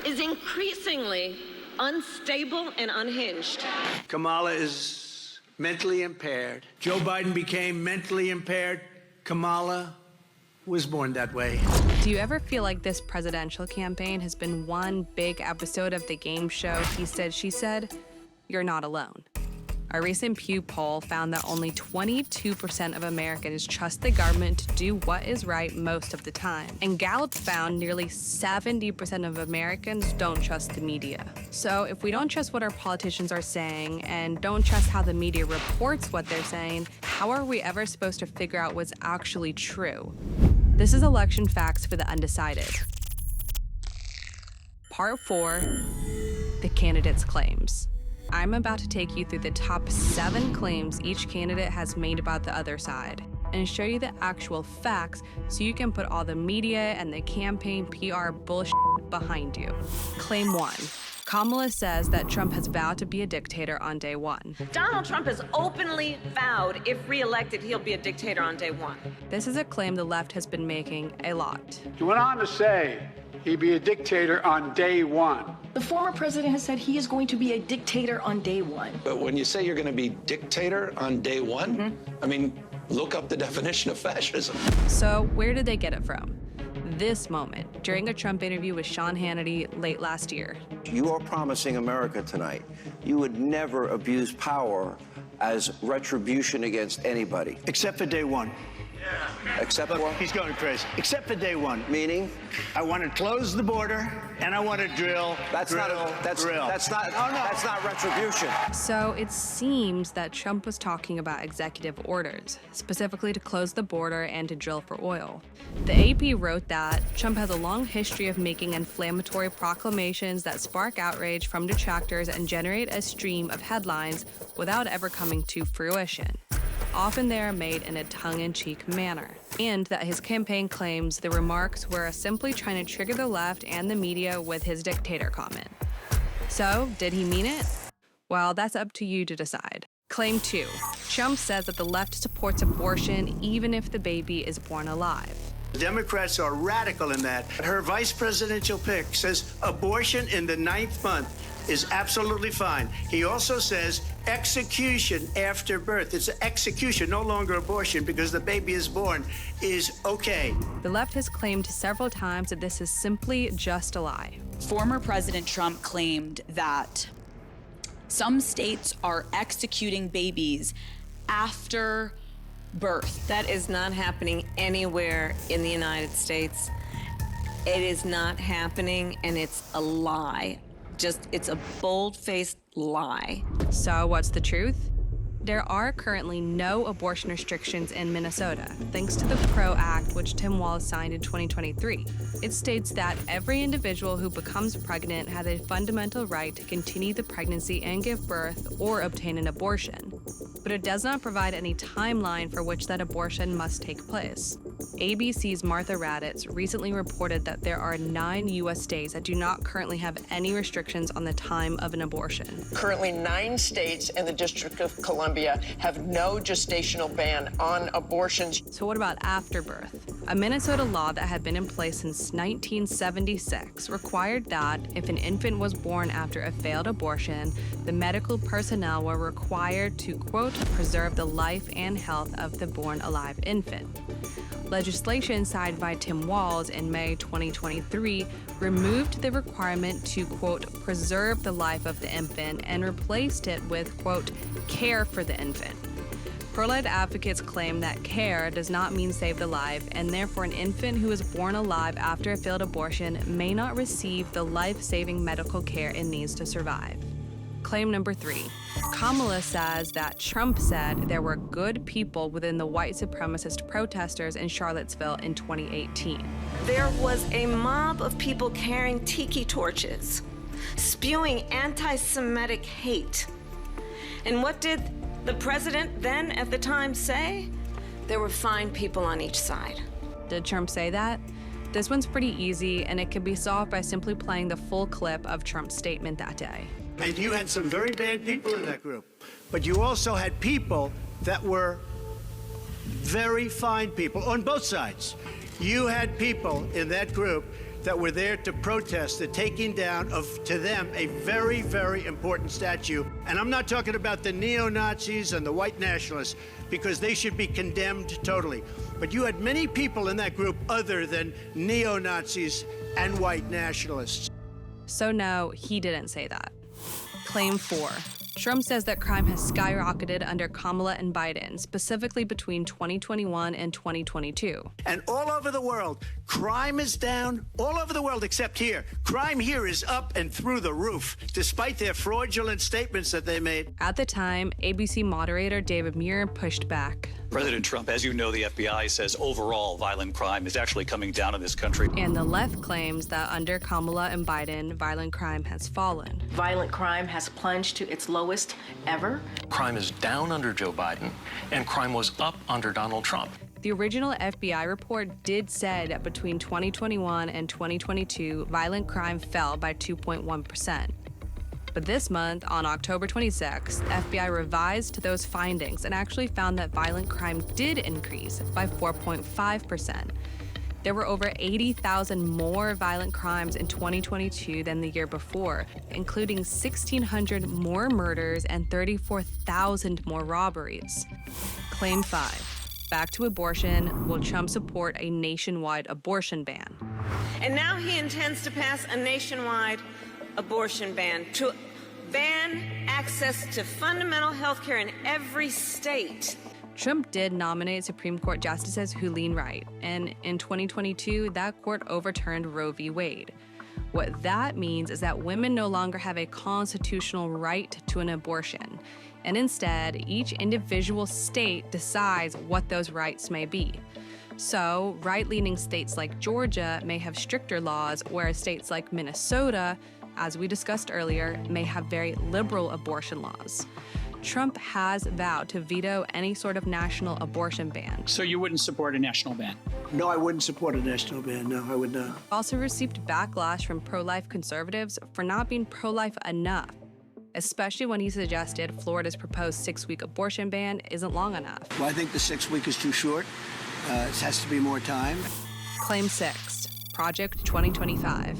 is increasingly unstable and unhinged. Kamala is mentally impaired. Joe Biden became mentally impaired. Kamala was born that way. Do you ever feel like this presidential campaign has been one big episode of the game show He Said, She Said? You're not alone. A recent Pew poll found that only 22% of Americans trust the government to do what is right most of the time. And Gallup found nearly 70% of Americans don't trust the media. So if we don't trust what our politicians are saying and don't trust how the media reports what they're saying, how are we ever supposed to figure out what's actually true? This is Election Facts for the Undecided. Part 4, the candidate's claims. I'm about to take you through the top 7 claims each candidate has made about the other side and show you the actual facts so you can put all the media and the campaign PR bullshit behind you. Claim 1. Kamala says that Trump has vowed to be a dictator on day 1. Donald Trump has openly vowed, if reelected, he'll be a dictator on day 1. This is a claim the left has been making a lot. He went on to say he'd be a dictator on day 1. The former president has said he is going to be a dictator on day 1. But when you say you're going to be dictator on day 1, I mean, look up the definition of fascism. So where did they get it from? This moment, during a Trump interview with Sean Hannity late last year. You are promising America tonight you would never abuse power as retribution against anybody. Except for day 1. Except Look, what? he's going crazy. Except for day 1. Meaning? I want to close the border, and I want to drill. That's not retribution. So it seems that Trump was talking about executive orders, specifically to close the border and to drill for oil. The AP wrote that Trump has a long history of making inflammatory proclamations that spark outrage from detractors and generate a stream of headlines without ever coming to fruition. Often they are made in a tongue-in-cheek manner, and that his campaign claims the remarks were simply trying to trigger the left and the media with his dictator comment. So, did he mean it? Well, that's up to you to decide. Claim 2. Trump says that the left supports abortion even if the baby is born alive. The Democrats are radical in that. Her vice presidential pick says abortion in the 9th month is absolutely fine. He also says execution after birth. It's execution, no longer abortion, because the baby is born, is okay. The left has claimed several times that this is simply just a lie. Former President Trump claimed that some states are executing babies after birth. That is not happening anywhere in the United States. It is not happening, and it's a lie. It's a bold-faced lie. So what's the truth? There are currently no abortion restrictions in Minnesota, thanks to the PRO Act, which Tim Walz signed in 2023. It states that every individual who becomes pregnant has a fundamental right to continue the pregnancy and give birth or obtain an abortion. But it does not provide any timeline for which that abortion must take place. ABC's Martha Raddatz recently reported that there are 9 U.S. states that do not currently have any restrictions on the time of an abortion. Currently, 9 states and the District of Columbia have no gestational ban on abortions. So what about after birth? A Minnesota law that had been in place since 1976 required that if an infant was born after a failed abortion, the medical personnel were required to, quote, preserve the life and health of the born alive infant. Legislation signed by Tim Walz in May 2023 removed the requirement to, quote, preserve the life of the infant and replaced it with, quote, care for the infant. Pro-life advocates claim that care does not mean save the life, and therefore an infant who is born alive after a failed abortion may not receive the life-saving medical care it needs to survive. Claim number 3. Kamala says that Trump said there were good people within the white supremacist protesters in Charlottesville in 2018. There was a mob of people carrying tiki torches, spewing anti-Semitic hate. And what did the president then at the time say? There were fine people on each side. Did Trump say that? This one's pretty easy, and it can be solved by simply playing the full clip of Trump's statement that day. And you had some very bad people in that group. But you also had people that were very fine people on both sides. You had people in that group that were there to protest the taking down of, to them, a very, very important statue. And I'm not talking about the neo-Nazis and the white nationalists, because they should be condemned totally. But you had many people in that group other than neo-Nazis and white nationalists. So no, he didn't say that. Claim 4. Trump says that crime has skyrocketed under Kamala and Biden, specifically between 2021 and 2022. And all over the world, crime is down. All over the world except here. Crime here is up and through the roof, despite their fraudulent statements that they made. At the time, ABC moderator David Muir pushed back. President Trump, as you know, the FBI says overall violent crime is actually coming down in this country. And the left claims that under Kamala and Biden, violent crime has fallen. Violent crime has plunged to its lowest ever. Crime is down under Joe Biden, and crime was up under Donald Trump. The original FBI report did say that between 2021 and 2022, violent crime fell by 2.1%. But this month, on October 26th, the FBI revised those findings and actually found that violent crime did increase by 4.5%. There were over 80,000 more violent crimes in 2022 than the year before, including 1,600 more murders and 34,000 more robberies. Claim 5. Back to abortion. Will Trump support a nationwide abortion ban? And now he intends to pass a nationwide abortion ban to ban access to fundamental health care in every state. Trump did nominate Supreme Court justices who lean right, and in 2022, that court overturned Roe v. Wade. What that means is that women no longer have a constitutional right to an abortion, and instead, each individual state decides what those rights may be. So, right-leaning states like Georgia may have stricter laws, whereas states like Minnesota, as we discussed earlier, may have very liberal abortion laws. Trump has vowed to veto any sort of national abortion ban. So you wouldn't support a national ban? No, I wouldn't support a national ban. No, I would not. Also received backlash from pro-life conservatives for not being pro-life enough, especially when he suggested Florida's proposed 6-week abortion ban isn't long enough. Well, I think the 6 week is too short. It has to be more time. Claim 6, Project 2025.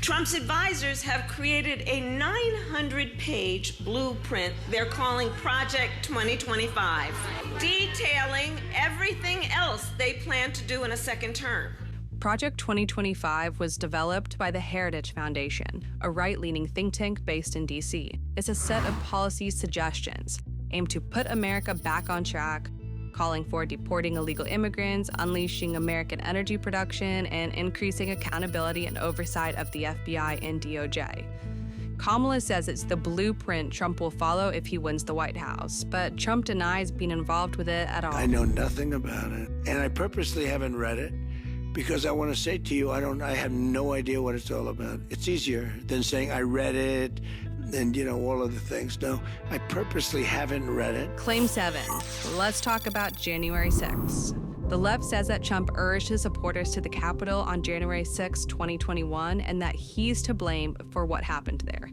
Trump's advisors have created a 900-page blueprint they're calling Project 2025, detailing everything else they plan to do in a second term. Project 2025 was developed by the Heritage Foundation, a right-leaning think tank based in D.C. It's a set of policy suggestions aimed to put America back on track, calling for deporting illegal immigrants, unleashing American energy production, and increasing accountability and oversight of the FBI and DOJ. Kamala says it's the blueprint Trump will follow if he wins the White House, but Trump denies being involved with it at all. I know nothing about it, and I purposely haven't read it because I want to say to you, I have no idea what it's all about. It's easier than saying I read it and, all of the things. No, I purposely haven't read it. Claim 7. Let's talk about January 6th. The left says that Trump urged his supporters to the Capitol on January 6, 2021, and that he's to blame for what happened there.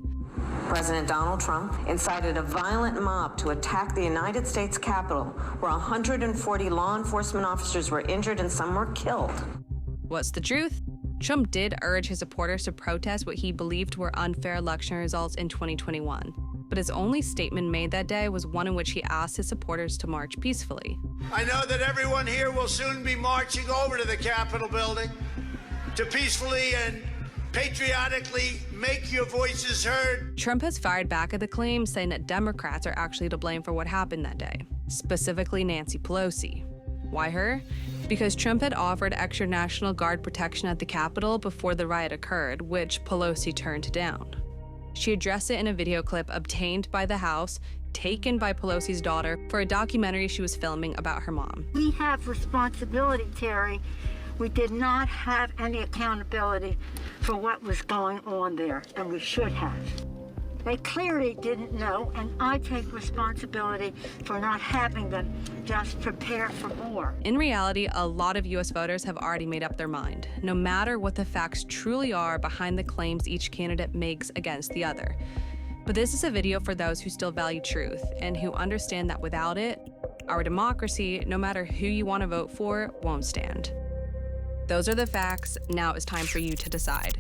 President Donald Trump incited a violent mob to attack the United States Capitol, where 140 law enforcement officers were injured and some were killed. What's the truth? Trump did urge his supporters to protest what he believed were unfair election results in 2021. But his only statement made that day was one in which he asked his supporters to march peacefully. I know that everyone here will soon be marching over to the Capitol building to peacefully and patriotically make your voices heard. Trump has fired back at the claim, saying that Democrats are actually to blame for what happened that day, specifically Nancy Pelosi. Why her? Because Trump had offered extra National Guard protection at the Capitol before the riot occurred, which Pelosi turned down. She addressed it in a video clip obtained by the House, taken by Pelosi's daughter, for a documentary she was filming about her mom. We have responsibility, Terry. We did not have any accountability for what was going on there, and we should have. They clearly didn't know, and I take responsibility for not having them just prepare for more. In reality, a lot of U.S. voters have already made up their mind, no matter what the facts truly are behind the claims each candidate makes against the other. But this is a video for those who still value truth and who understand that without it, our democracy, no matter who you want to vote for, won't stand. Those are the facts. Now it's time for you to decide.